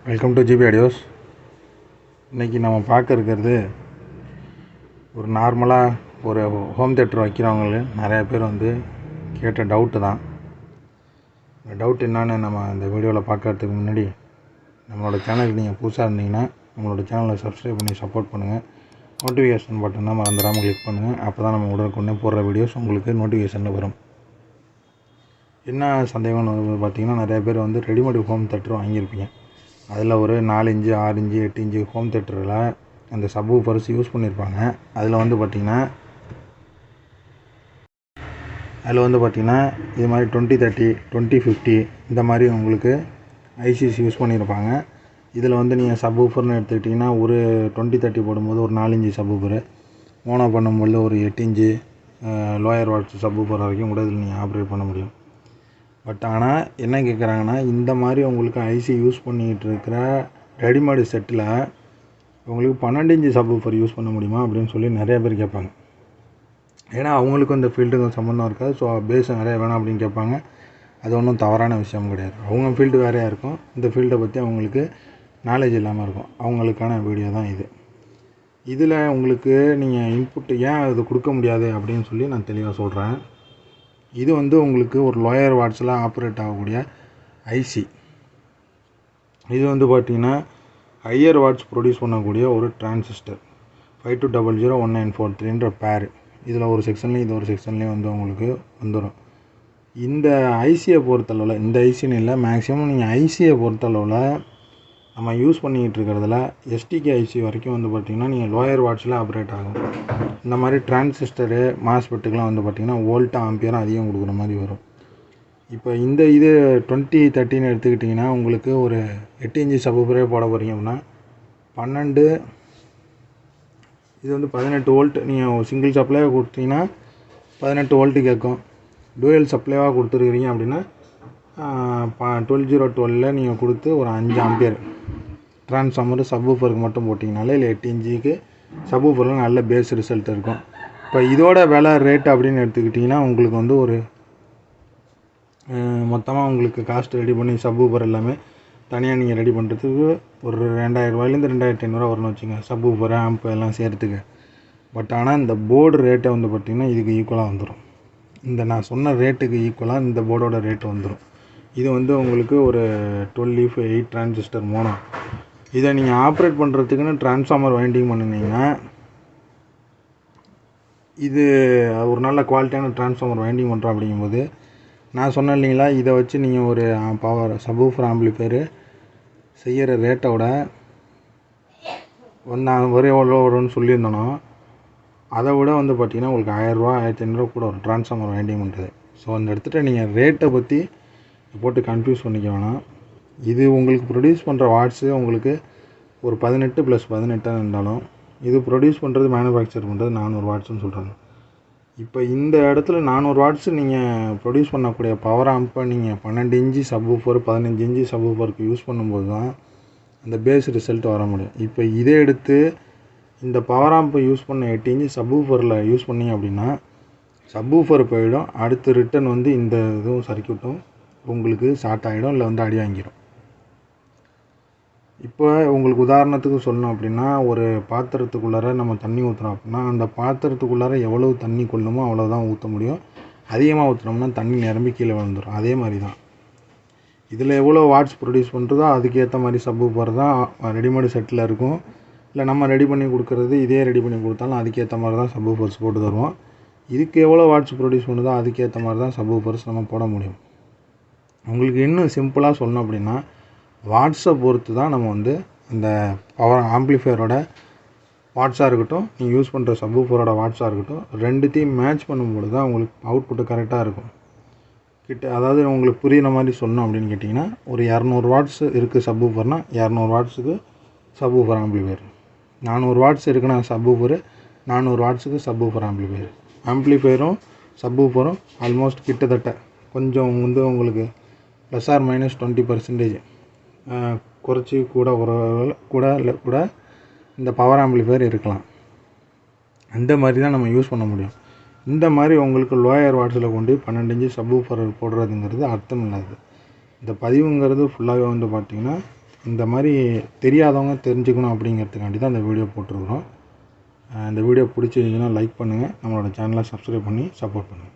Welcome to GB audios. இன்றைக்கி நம்ம பார்க்க இருக்கிறது ஒரு நார்மலாக ஒரு ஹோம் தேட்டர் வைக்கிறவங்க நிறையா பேர் கேட்ட டவுட்டு தான். இந்த டவுட் என்னான்னு நம்ம இந்த வீடியோவில் பார்க்கறதுக்கு முன்னாடி நம்மளோட சேனலுக்கு நீங்கள் புதுசாக இருந்தீங்கன்னா நம்மளோட சேனலை சப்ஸ்கிரைப் பண்ணி சப்போர்ட் பண்ணுங்கள். நோட்டிஃபிகேஷன் பட்டன் தான் மறந்துடாமல் கிளிக் பண்ணுங்கள். அப்போ தான் நம்ம உடனுக்குடனே போடுற வீடியோஸ் உங்களுக்கு நோட்டிஃபிகேஷனில் வரும். என்ன சந்தேகம்னு பார்த்திங்கன்னா, நிறையா பேர் ரெடிமேட் ஹோம் தேட்டர் வாங்கியிருப்பீங்க. அதில் ஒரு 4 இன்ச்சு 6 இன்ச்சு 8 இன்ச்சு ஹோம் தேட்டரில் அந்த சப்வூஃபர்ஸ் யூஸ் பண்ணியிருப்பாங்க. அதில் பார்த்திங்கன்னா இது மாதிரி 2030 2050 இந்த மாதிரி உங்களுக்கு ஐசிஸ் யூஸ் பண்ணியிருப்பாங்க. இதில் நீங்கள் சப்வூஃபர்னு எடுத்துக்கிட்டிங்கன்னா ஒரு 2030 போடும்போது ஒரு 4 இன்ச்சு சப்வூஃபரு, மோனோ பண்ணும்போது ஒரு 8 இன்ச்சு லோயர் வாட்ஸ் சப்வூஃபர் வரைக்கும் கூட இதில் நீங்கள் ஆப்ரேட் பண்ண முடியும். பட் ஆனால் என்ன கேட்குறாங்கன்னா, இந்த மாதிரி உங்களுக்கு ஐசி யூஸ் பண்ணிகிட்டு இருக்கிற ரெடிமேடு செட்டில் உங்களுக்கு 12 இன்ச்சு சப்வூஃபர் யூஸ் பண்ண முடியுமா அப்படின்னு சொல்லி நிறைய பேர் கேட்பாங்க. ஏன்னா அவங்களுக்கும் இந்த ஃபீல்டுக்கும் சம்மந்தம் இருக்காது. ஸோ பேஸ் நிறைய வேணாம் அப்படின்னு கேட்பாங்க. அது ஒன்றும் தவறான விஷயம் கிடையாது. அவங்க ஃபீல்டு வேறையாக இருக்கும், இந்த ஃபீல்டை பற்றி அவங்களுக்கு நாலேஜ் இல்லாமல் இருக்கும். அவங்களுக்கான வீடியோ தான் இது. இதில் உங்களுக்கு நீங்கள் இன்புட் ஏன் அது கொடுக்க முடியாது அப்படின்னு சொல்லி நான் தெளிவாக சொல்கிறேன். இது உங்களுக்கு ஒரு லோயர் வாட்ஸில் ஆப்ரேட் ஆகக்கூடிய ஐசி. இது பார்த்திங்கன்னா ஹையர் வாட்ஸ் ப்ரொடியூஸ் பண்ணக்கூடிய ஒரு டிரான்சிஸ்டர் 52001943 பேர். இதில் ஒரு செக்ஷன்லேயும் இது ஒரு செக்ஷன்லேயும் உங்களுக்கு வந்துடும். இந்த ஐசியை பொறுத்தளவில், இந்த ஐசின்னு இல்லை, மேக்ஸிமம் நீங்கள் ஐசியை பொறுத்தளவில் நம்ம யூஸ் பண்ணிக்கிட்டு இருக்கிறதுல எஸ்டிகே ஐசி வரைக்கும் பார்த்திங்கன்னா நீங்கள் லோயர் வாட்ஸில் ஆப்ரேட் ஆகும். இந்த மாதிரி டிரான்சிஸ்டரு மாஸ்பெட்டுக்கெலாம் பார்த்திங்கன்னா வோல்ட் ஆம்பியரும் அதிகம் கொடுக்குற மாதிரி வரும். இப்போ இது 2030 எடுத்துக்கிட்டிங்கன்னா உங்களுக்கு ஒரு 8 இன்ச்சு சப்வூஃபரே போட போகிறீங்க அப்படின்னா 12 இது 18 வோல்ட். நீங்கள் சிங்கிள் சப்ளைவாக கொடுத்தீங்கன்னா 18 வோல்ட்டு கேட்கும். டூயல் சப்ளைவாக கொடுத்துருக்கிறீங்க அப்படின்னா 12 நீங்கள் கொடுத்து ஒரு 5 ஆம்பியர் ட்ரான்ஸ்ஃபார்மர் சப்வூஃபருக்கு மட்டும் போட்டிங்கனாலே இல்லை 8 இன்ச்சுக்கு சப்வூஃபரில் நல்ல பேஸ் ரிசல்ட் இருக்கும். இப்போ இதோட விலை ரேட் அப்படின்னு எடுத்துக்கிட்டிங்கன்னா உங்களுக்கு ஒரு மொத்தமாக உங்களுக்கு காஸ்ட் ரெடி பண்ணி சப்வூஃபர் எல்லாமே தனியாக நீங்கள் ரெடி பண்ணுறதுக்கு ஒரு 2000 ரூபாயிலேருந்து 2500 வரும்னு வச்சுங்க, சப்வூஃபர் ஆம்ப் எல்லாம் சேர்த்துக்கு. பட் ஆனால் இந்த போர்டு ரேட்டை பார்த்திங்கன்னா இதுக்கு ஈக்குவலாக வந்துடும். இந்த நான் சொன்ன ரேட்டுக்கு ஈக்குவலாக இந்த போர்டோட ரேட்டு வந்துடும். இது உங்களுக்கு ஒரு 12 டிரான்சிஸ்டர் மோனோ. இதை நீங்கள் ஆப்ரேட் பண்ணுறதுக்குன்னு டிரான்ஸ்ஃபார்மர் வைண்டிங் பண்ணினீங்கன்னா இது ஒரு நல்ல குவாலிட்டியான டிரான்ஸ்ஃபார்மர் வைண்டிங் பண்ணுறோம். அப்படிங்கும்போது நான் சொன்னேன் இல்லைங்களா, இதை வச்சு நீங்கள் ஒரு பவர் சப்வூஃபர் ஆம்பிளிஃபையர் செய்கிற ரேட்டோட நான் எவ்வளோ வரும்னு சொல்லியிருந்தோனோ அதை விட பார்த்திங்கன்னா உங்களுக்கு 1000 ரூபா 1500 கூட ஒரு டிரான்ஸ்ஃபார்மர் வைண்டிங் பண்ணுறது. ஸோ அந்த இடத்துல நீங்கள் ரேட்டை பற்றி போட்டு கன்ஃபியூஸ் பண்ணிக்க வேணாம். இது உங்களுக்கு ப்ரொடியூஸ் பண்ணுற வாட்ஸு உங்களுக்கு ஒரு 18 + 18 இருந்தாலும் இது ப்ரொடியூஸ் பண்ணுறது மேனுஃபேக்சர் பண்ணுறது 400 வாட்ஸ்ன்னு சொல்கிறாங்க. இப்போ இந்த இடத்துல 400 வாட்ஸு நீங்கள் ப்ரொடியூஸ் பண்ணக்கூடிய பவர் ஆம்பை நீங்கள் 12 இன்ச்சு சப்வூஃபர் 15 இன்ச்சு சப்வூஃபருக்கு யூஸ் பண்ணும்போது தான் அந்த பேஸ் ரிசல்ட் வர முடியும். இப்போ இதே எடுத்து இந்த பவர் ஆம்பை யூஸ் பண்ண 8 இன்ச்சு சப்வூஃபரில் யூஸ் பண்ணிங்க அப்படின்னா சப்வூஃபர் போயிடும். அடுத்து ரிட்டன் இந்த இதுவும் சர்க்யூட்டும் உங்களுக்கு ஷார்ட் ஆகிடும், இல்லை அடி வாங்கிடும். இப்போ உங்களுக்கு உதாரணத்துக்கு சொல்லணும் அப்படின்னா, ஒரு பாத்திரத்துக்குள்ளார நம்ம தண்ணி ஊற்றுறோம் அப்படின்னா அந்த பாத்திரத்துக்குள்ளார எவ்வளவு தண்ணி கொள்ளுமோ அவ்வளோதான் ஊற்ற முடியும். அதிகமாக ஊற்றுனோம்னா தண்ணி நிரம்பி கீழே விழுந்துடும். அதே மாதிரி தான் இதில் எவ்வளோ வாட்ஸ் ப்ரொடியூஸ் பண்ணுறதோ அதுக்கேற்ற மாதிரி சப்வூஃபர் தான் ரெடிமேடு செட்டில் இருக்கும். இல்லை நம்ம ரெடி பண்ணி கொடுக்குறது இதே ரெடி பண்ணி கொடுத்தாலும் அதுக்கேற்ற மாதிரி தான் சப்வூஃபர்ஸ் போட்டு தருவோம். இதுக்கு எவ்வளோ வாட்ஸ் ப்ரொடியூஸ் பண்ணுதோ அதுக்கேற்ற மாதிரி தான் சப்வூஃபர்ஸ் நம்ம போட முடியும். உங்களுக்கு இன்னும் சிம்பிளாக சொல்லணும் அப்படின்னா, வாட்ஸை பொறுத்து தான் நம்ம இந்த பவர் ஆம்பிளிஃபையரோட வாட்ஸாக இருக்கட்டும், நீங்கள் யூஸ் பண்ணுற சப்வூஃபரோட வாட்ஸாக இருக்கட்டும், ரெண்டுத்தையும் மேட்ச் பண்ணும்போது தான் உங்களுக்கு அவுட்புட்டு கரெக்டாக இருக்கும். அதாவது உங்களுக்கு புரியுற மாதிரி சொல்லணும் அப்படின்னு கேட்டிங்கன்னா, ஒரு 200 வாட்ஸ் இருக்குது சப்வூஃபர்னால் 200 வாட்ஸுக்கு சப்வூஃபர் ஆம்பிளிஃபையர், 400 வாட்ஸ் இருக்குன்னா சப்வூஃபரு, 400 வாட்ஸுக்கு சப்வூஃபர் ஆம்பிளிஃபையரும் சப்வூஃபரும் ஆல்மோஸ்ட் கிட்டத்தட்ட கொஞ்சம் உங்களுக்கு ±20% குறைச்சி கூட கூட இந்த பவர் ஆம்பிளிஃபையர் இருக்கலாம். அந்த மாதிரி தான் நம்ம யூஸ் பண்ண முடியும். இந்த மாதிரி உங்களுக்கு லோயர் வாட்ஸில் கொண்டு 12 இன்ச்சு சப்வூஃபர் போடுறதுங்கிறது அர்த்தம் இல்லாது. இந்த பதிவுங்கிறது ஃபுல்லாகவே பார்த்திங்கன்னா இந்த மாதிரி தெரியாதவங்க தெரிஞ்சுக்கணும் அப்படிங்கிறதுக்காண்டி தான் இந்த வீடியோ போட்டிருக்கிறோம். இந்த வீடியோ பிடிச்சிருந்துச்சுன்னா லைக் பண்ணுங்கள், நம்மளோட சேனலை சப்ஸ்கிரைப் பண்ணி சப்போர்ட் பண்ணுங்கள்.